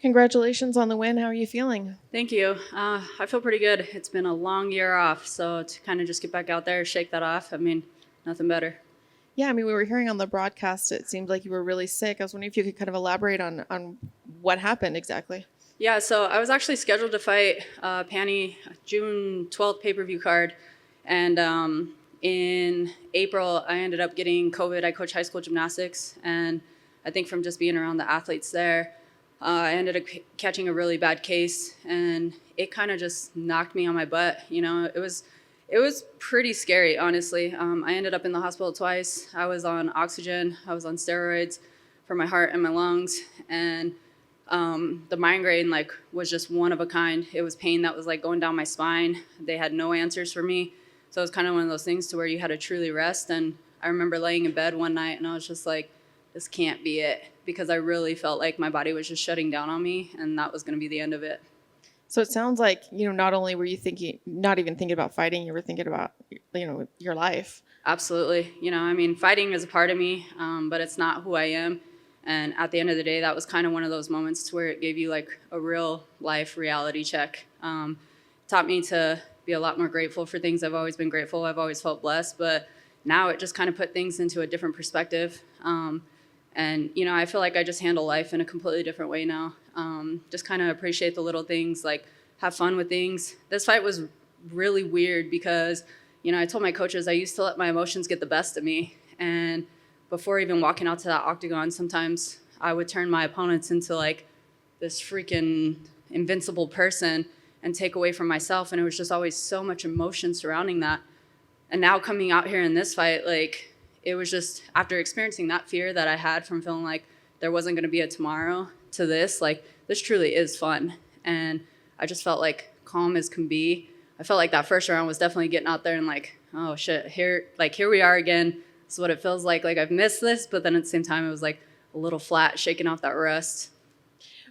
Congratulations on the win. How are you feeling? Thank you. I feel pretty good. It's been a long year off, so to kind of just get back out there, shake that off, I mean, nothing better. Yeah, I mean, we were hearing on the broadcast, it seemed like you were really sick. I was wondering if you could kind of elaborate on what happened exactly. Yeah, so I was actually scheduled to fight Pannie June 12th pay-per-view card, and in April I ended up getting COVID. I coach high school gymnastics, and I think from just being around the athletes there, I ended up catching a really bad case, and it kind of just knocked me on my butt. It was pretty scary, honestly. I ended up in the hospital twice. I was on oxygen. I was on steroids for my heart and my lungs, and the migraine was just one of a kind. It was pain that was like going down my spine. They had no answers for me, so it was kind of one of those things to where you had to truly rest. And I remember laying in bed one night, and I was just like, "This can't be it," because I really felt like my body was just shutting down on me, and that was going to be the end of it. So it sounds like, not only were you not even thinking about fighting, you were thinking about, your life. Absolutely. I mean, fighting is a part of me, but it's not who I am. And at the end of the day, that was kind of one of those moments to where it gave you like a real life reality check. Taught me to be a lot more grateful for things. I've always been grateful. I've always felt blessed, but now it just kind of put things into a different perspective. And I feel like I just handle life in a completely different way now. Just kind of appreciate the little things, like have fun with things. This fight was really weird because I told my coaches I used to let my emotions get the best of me. And before even walking out to that octagon, sometimes I would turn my opponents into like this freaking invincible person and take away from myself. And it was just always so much emotion surrounding that. And now coming out here in this fight, like it was just after experiencing that fear that I had from feeling like there wasn't going to be a tomorrow to this, like this truly is fun. And I just felt like calm as can be. I felt like that first round was definitely getting out there and like, oh shit, here we are again. This is what it feels like. Like I've missed this, but then at the same time, it was like a little flat, shaking off that rust.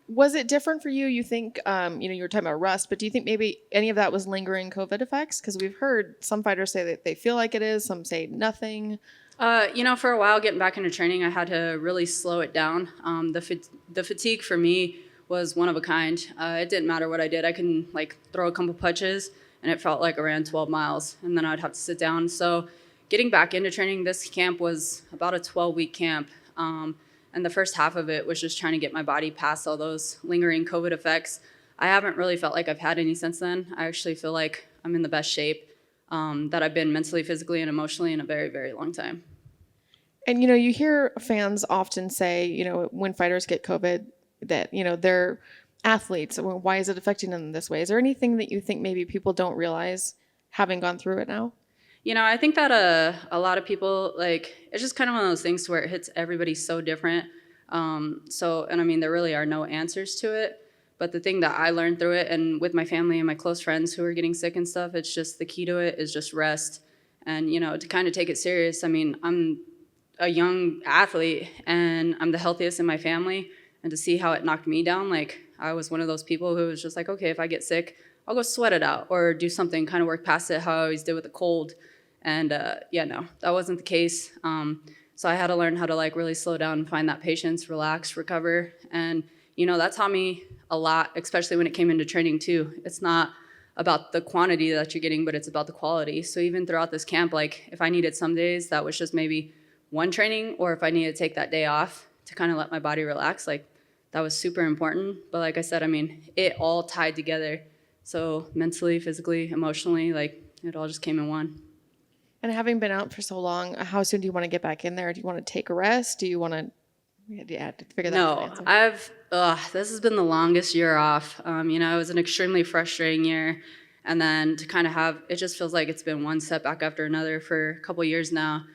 Was it different for you? You think, you were talking about rust, but do you think maybe any of that was lingering COVID effects? Because we've heard some fighters say that they feel like it is, some say nothing. For a while, getting back into training, I had to really slow it down. The fatigue for me was one of a kind. It didn't matter what I did. I can like throw a couple punches, and it felt like I ran 12 miles, and then I'd have to sit down. So getting back into training, this camp was about a 12-week camp. And the first half of it was just trying to get my body past all those lingering COVID effects. I haven't really felt like I've had any since then. I actually feel like I'm in the best shape that I've been mentally, physically, and emotionally in a very, very long time. And, you hear fans often say, when fighters get COVID, that, they're athletes. Well, why is it affecting them this way? Is there anything that you think maybe people don't realize having gone through it now? I think that a lot of people, like, it's just kind of one of those things where it hits everybody so different. And I mean, there really are no answers to it. But the thing that I learned through it, and with my family and my close friends who are getting sick and stuff, it's just the key to it is just rest. And, to kind of take it serious. I mean, I'm a young athlete and I'm the healthiest in my family. And to see how it knocked me down, like, I was one of those people who was just like, okay, if I get sick, I'll go sweat it out or do something, kind of work past it how I always did with a cold. And no, that wasn't the case. So I had to learn how to like really slow down and find that patience, relax, recover. And, that taught me a lot, especially when it came into training too. It's not about the quantity that you're getting, but it's about the quality. So even throughout this camp, like if I needed some days that was just maybe one training, or if I needed to take that day off to kind of let my body relax, like that was super important. But like I said, I mean, it all tied together. So mentally, physically, emotionally, like it all just came in one. And having been out for so long, how soon do you want to get back in there? Do you want to take a rest? Do you want to, to figure that out? No, this has been the longest year off. It was an extremely frustrating year. And then to kind of have, it just feels like it's been one setback after another for a couple years now.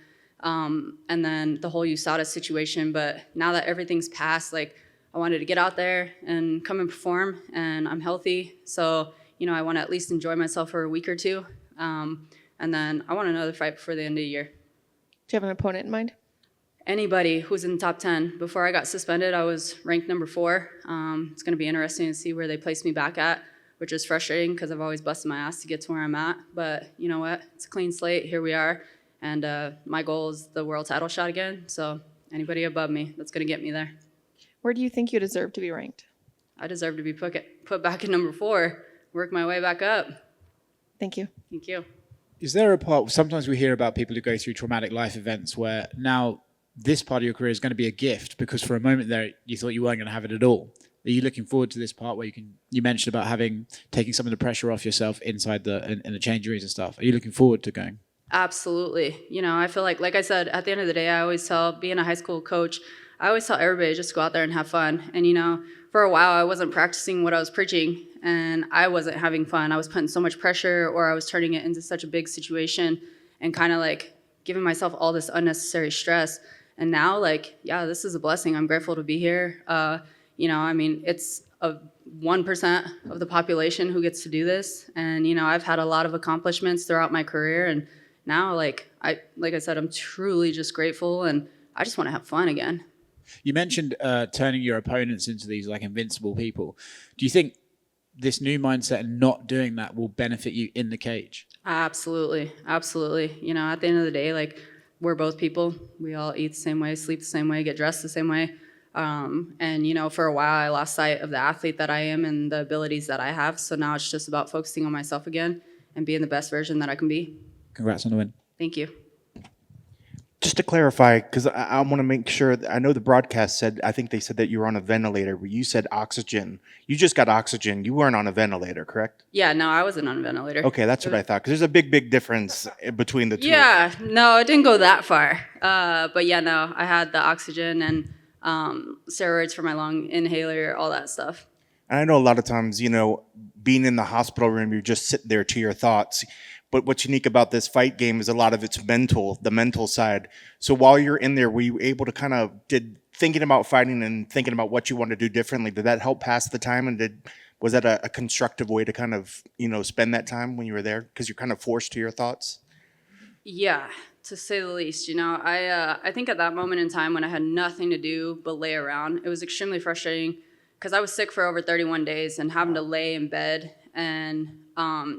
And then the whole USADA situation. But now that everything's passed, like I wanted to get out there and come and perform, and I'm healthy. So, I want to at least enjoy myself for a week or two. And then I want another fight before the end of the year. Do you have an opponent in mind? Anybody who's in the top 10. Before I got suspended, I was ranked number 4. It's going to be interesting to see where they place me back at, which is frustrating because I've always busted my ass to get to where I'm at. But you know what? It's a clean slate. Here we are. And my goal is the world title shot again. So anybody above me, that's going to get me there. Where do you think you deserve to be ranked? I deserve to be put back in number 4, work my way back up. Thank you. Thank you. Is there a part, sometimes we hear about people who go through traumatic life events where now this part of your career is going to be a gift because for a moment there you thought you weren't going to have it at all. Are you looking forward to this part where you mentioned about taking some of the pressure off yourself inside in the change rooms and stuff? Are you looking forward to going? Absolutely. I feel like I said, at the end of the day, I always tell, being a high school coach, I always tell everybody just go out there and have fun. And, for a while, I wasn't practicing what I was preaching and I wasn't having fun. I was putting so much pressure, or I was turning it into such a big situation and kind of like giving myself all this unnecessary stress. And now, this is a blessing. I'm grateful to be here. It's a 1% of the population who gets to do this. And, I've had a lot of accomplishments throughout my career. And now, like I said, I'm truly just grateful and I just want to have fun again. You mentioned turning your opponents into these invincible people. Do you think this new mindset and not doing that will benefit you in the cage? Absolutely. Absolutely. At the end of the day, we're both people. We all eat the same way, sleep the same way, get dressed the same way. And, for a while, I lost sight of the athlete that I am and the abilities that I have. So now it's just about focusing on myself again and being the best version that I can be. Congrats on the win. Thank you. Just to clarify, because I want to make sure, I know the broadcast said, I think they said that you were on a ventilator, but you said oxygen. You just got oxygen. You weren't on a ventilator, correct? Yeah, no, I wasn't on a ventilator. Okay, that's what I thought, because there's a big difference between the two. Yeah, no, it didn't go that far. But yeah, no, I had the oxygen and steroids for my lung inhaler, all that stuff. And I know a lot of times, being in the hospital room, you're just sitting there to your thoughts. But what's unique about this fight game is a lot of it's mental, the mental side. So while you're in there, were you able to thinking about fighting and thinking about what you want to do differently, did that help pass the time? And was that a constructive way to spend that time when you were there? Because you're kind of forced to your thoughts? Yeah, to say the least. I think at that moment in time when I had nothing to do but lay around, it was extremely frustrating because I was sick for over 31 days and having to lay in bed and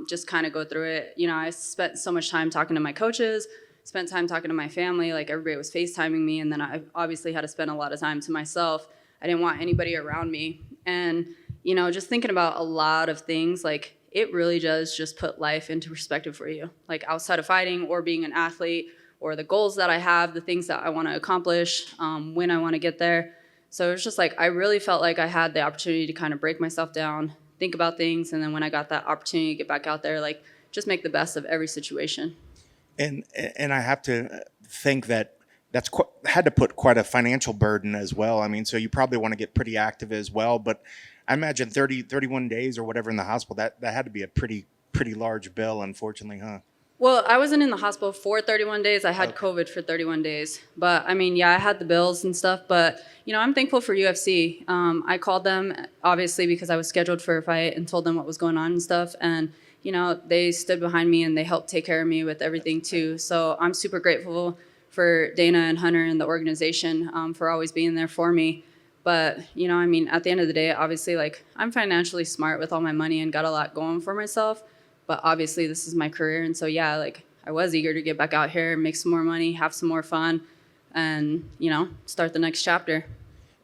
just kind of go through it. I spent so much time talking to my coaches, spent time talking to my family, everybody was FaceTiming me, and then I obviously had to spend a lot of time to myself. I didn't want anybody around me. And, just thinking about a lot of things, it really does just put life into perspective for you. Outside of fighting or being an athlete or the goals that I have, the things that I want to accomplish, when I want to get there. So it's just I really felt like I had the opportunity to kind of break myself down, think about things, and then when I got that opportunity to get back out there, just make the best of every situation. And I have to think that that's had to put quite a financial burden as well. I mean, so you probably want to get pretty active as well, but I imagine 31 days or whatever in the hospital, that had to be a pretty large bill, unfortunately, huh? Well, I wasn't in the hospital for 31 days. I had COVID for 31 days. But, I had the bills and stuff. But, I'm thankful for UFC. I called them, obviously, because I was scheduled for a fight and told them what was going on and stuff. And, they stood behind me and they helped take care of me with everything, too. So I'm super grateful for Dana and Hunter and the organization for always being there for me. But, at the end of the day, obviously, I'm financially smart with all my money and got a lot going for myself. But obviously, this is my career. And so, yeah, I was eager to get back out here, make some more money, have some more fun, and, start the next chapter.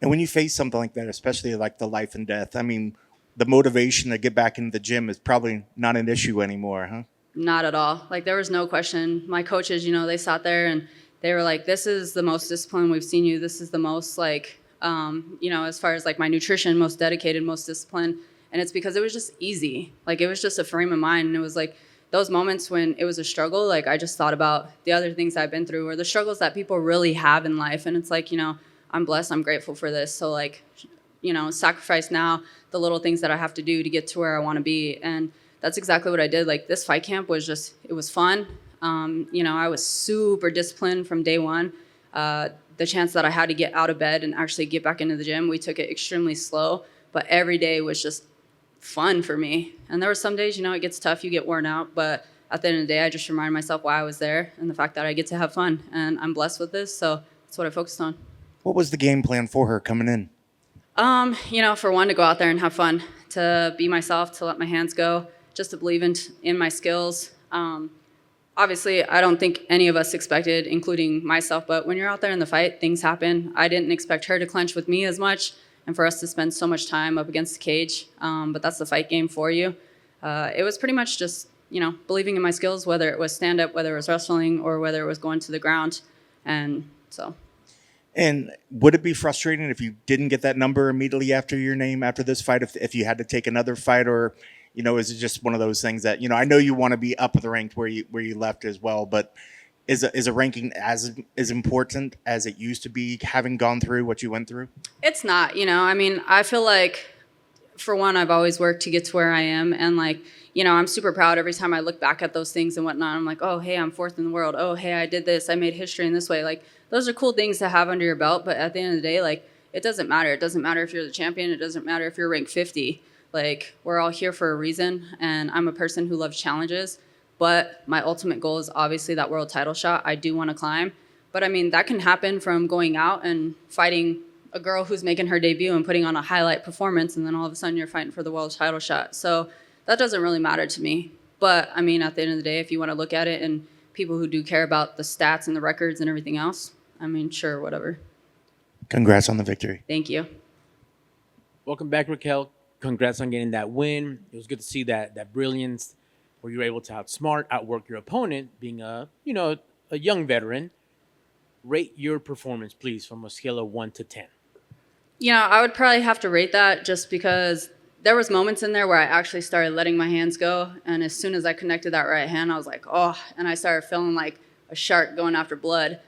And when you face something like that, especially the life and death, the motivation to get back into the gym is probably not an issue anymore, huh? Not at all. There was no question. My coaches, they sat there and they were like, this is the most disciplined we've seen you. This is the most, as far as, my nutrition, most dedicated, most disciplined. And it's because it was just easy. It was just a frame of mind. And it was those moments when it was a struggle, I just thought about the other things I've been through or the struggles that people really have in life. And it's I'm blessed, I'm grateful for this. So sacrifice now the little things that I have to do to get to where I want to be. And that's exactly what I did. This fight camp was it was fun. I was super disciplined from day one. The chance that I had to get out of bed and actually get back into the gym, we took it extremely slow. But every day was just fun for me. And there were some days, it gets tough, you get worn out, but at the end of the day, I just reminded myself why I was there and the fact that I get to have fun. And I'm blessed with this, so that's what I focused on. What was the game plan for her coming in? For one, to go out there and have fun, to be myself, to let my hands go, just to believe in my skills. Obviously, I don't think any of us expected, including myself, but when you're out there in the fight, things happen. I didn't expect her to clinch with me as much. and for us to spend so much time up against the cage. But that's the fight game for you. It was pretty much just, believing in my skills, whether it was stand-up, whether it was wrestling, or whether it was going to the ground. And so... And would it be frustrating if you didn't get that number immediately after your name, after this fight, if you had to take another fight, or, is it just one of those things that, I know you want to be up the ranked where you left as well, but is a ranking as important as it used to be, having gone through what you went through? It's not, I feel like, for one, I've always worked to get to where I am, and I'm super proud every time I look back at those things and whatnot. I'm like, oh, hey, I'm fourth in the world. Oh, hey, I did this. I made history in this way. Those are cool things to have under your belt, but at the end of the day, it doesn't matter. It doesn't matter if you're the champion. It doesn't matter if you're ranked 50. We're all here for a reason, and I'm a person who loves challenges, but my ultimate goal is obviously that world title shot. I do want to climb, but that can happen from going out and fighting a girl who's making her debut and putting on a highlight performance, and then all of a sudden you're fighting for the world title shot. So that doesn't really matter to me. But at the end of the day, if you want to look at it and people who do care about the stats and the records and everything else, sure, whatever. Congrats on the victory. Thank you. Welcome back, Raquel. Congrats on getting that win. It was good to see that brilliance where you were able to outwork your opponent, being a young veteran. Rate your performance, please, from a scale of 1 to 10. I would probably have to rate that just because there was moments in there where I actually started letting my hands go, and as soon as I connected that right hand, I was like, oh, and I started feeling like a shark going after blood.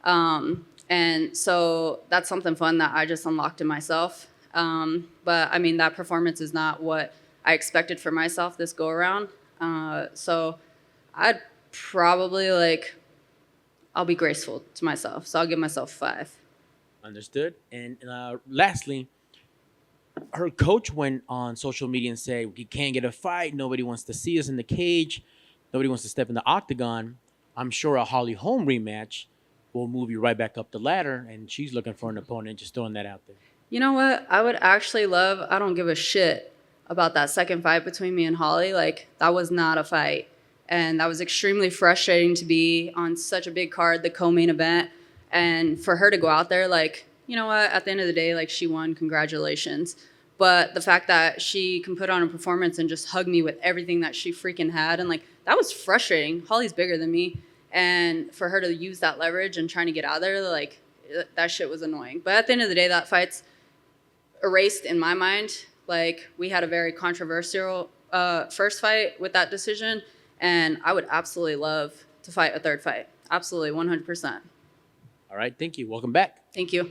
And so that's something fun that I just unlocked in myself. But that performance is not what I expected for myself this go around. So I'd probably I'll be graceful to myself. So I'll give myself 5. Understood. And lastly, her coach went on social media and said, we can't get a fight. Nobody wants to see us in the cage. Nobody wants to step in the octagon. I'm sure a Holly Holm rematch will move you right back up the ladder, and she's looking for an opponent. Just throwing that out there. You know what? I would actually love, I don't give a shit about that second fight between me and Holly. That was not a fight. And that was extremely frustrating to be on such a big card, the co-main event. And for her to go out there, you know what? At the end of the day, she won. Congratulations. But the fact that she can put on a performance and just hug me with everything that she freaking had, and that was frustrating. Holly's bigger than me. And for her to use that leverage and trying to get out of there, that shit was annoying. But at the end of the day, that fight's erased in my mind. We had a very controversial first fight with that decision, and I would absolutely love to fight a third fight. Absolutely, 100%. All right, thank you. Welcome back. Thank you.